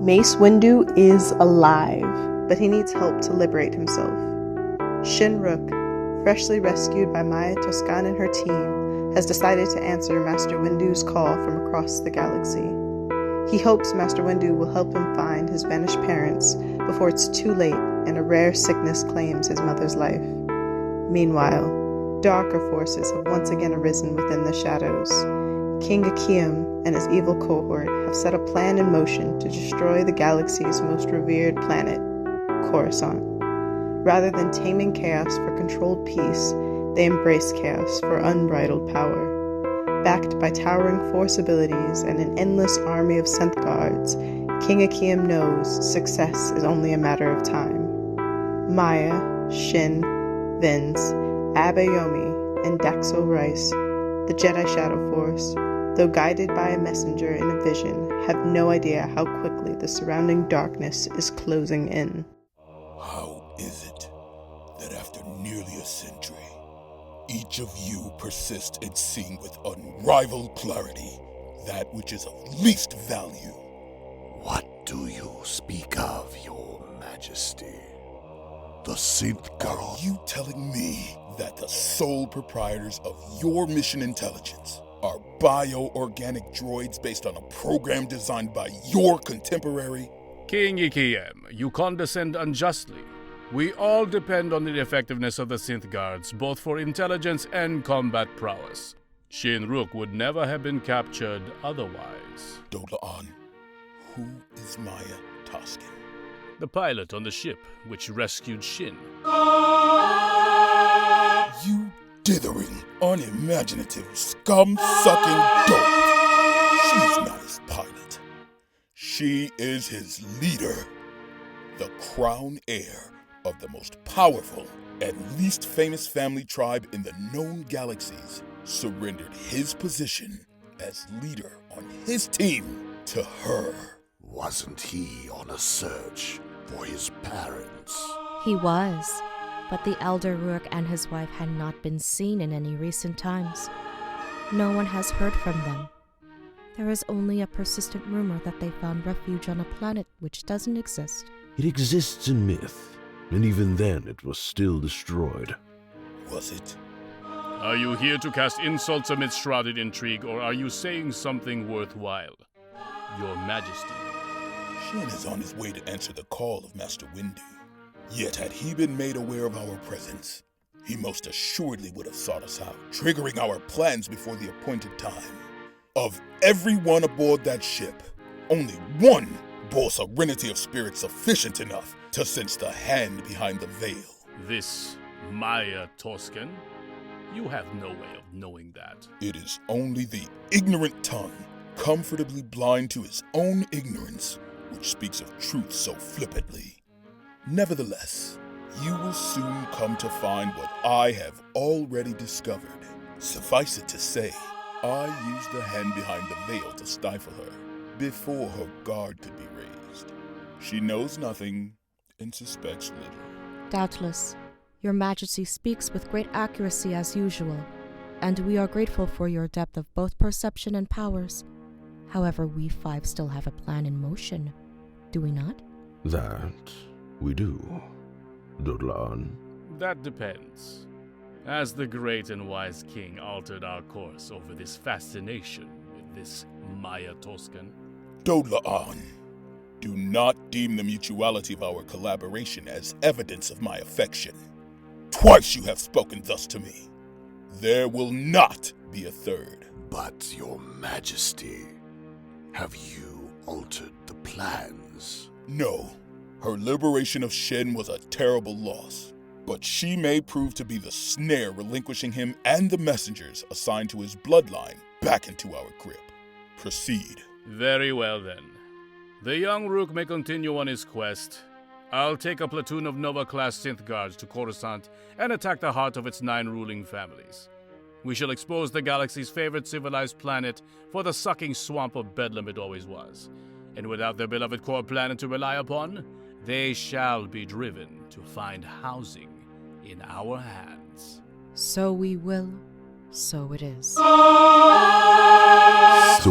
Mace Windu is alive, but he needs help to liberate himself. Shin Rook, freshly rescued by Maya Toscan and her team, has decided to answer Master Windu's call from across the galaxy. He hopes Master Windu will help him find his vanished parents before it's too late and a rare sickness claims his mother's life. Meanwhile, darker forces have once again arisen within the shadows. King Akeem and his evil cohort have set a plan in motion to destroy the galaxy's most revered planet, Coruscant. Rather than taming chaos for controlled peace, they embrace chaos for unbridled power. Backed by towering force abilities and an endless army of synth guards, King Akeem knows success is only a matter of time. Maya, Shin, Vince, Abayomi, and Daxo Rice, the Jedi Shadow Force, though guided by a messenger in a vision, have no idea how quickly the surrounding darkness is closing in. How is it that after nearly a century, each of you persist in seeing with unrivaled clarity that which is of least value? What do you speak of, Your Majesty? The Synth Girl. Are you telling me that the sole proprietors of your mission intelligence are bio-organic droids based on a program designed by your contemporary? King Ikiem, you condescend unjustly. We all depend on the effectiveness of the synth guards, both for intelligence and combat prowess. Shin Rook would never have been captured otherwise. Dodlaan, who is Maya Toscan? The pilot on the ship which rescued Shin. You dithering, unimaginative, scum-sucking dope. She's not his pilot. She is his leader. The crown heir of the most powerful and least famous family tribe in the known galaxies surrendered his position as leader on his team to her. Wasn't he on a search for his parents? He was, but the elder Rook and his wife had not been seen in any recent times. No one has heard from them. There is only a persistent rumor that they found refuge on a planet which doesn't exist. It exists in myth, and even then it was still destroyed. Was it? Are you here to cast insults amidst shrouded intrigue, or are you saying something worthwhile? Your Majesty. Shin is on his way to answer the call of Master Windu. Yet had he been made aware of our presence, he most assuredly would have sought us out, triggering our plans before the appointed time. Of everyone aboard that ship, only one bore serenity of spirit sufficient enough to sense the hand behind the veil. This Maya Toscan? You have no way of knowing that. It is only the ignorant tongue, comfortably blind to his own ignorance, which speaks of truth so flippantly. Nevertheless, you will soon come to find what I have already discovered. Suffice it to say, I used the hand behind the veil to stifle her before her guard could be raised. She knows nothing and suspects little. Doubtless, Your Majesty speaks with great accuracy as usual, and we are grateful for your depth of both perception and powers. However, we five still have a plan in motion, do we not? That we do, Dodlaan. That depends. As the great and wise king altered our course over this fascination with this Maya Toscan. Dodlaan, do not deem the mutuality of our collaboration as evidence of my affection. Twice you have spoken thus to me. There will not be a third. But, Your Majesty, have you altered the plans? No. Her liberation of Shen was a terrible loss, but she may prove to be the snare relinquishing him and the messengers assigned to his bloodline back into our grip. Proceed. Very well then. The young Rook may continue on his quest. I'll take a platoon of Nova-class synth guards to Coruscant and attack the heart of its 9 ruling families. We shall expose the galaxy's favorite civilized planet for the sucking swamp of bedlam it always was. And without their beloved core planet to rely upon, they shall be driven to find housing in our hands. So we will, so it is. So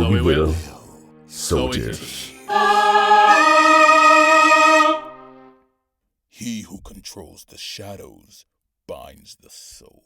we will. So it it is. is. He who controls the shadows binds the soul.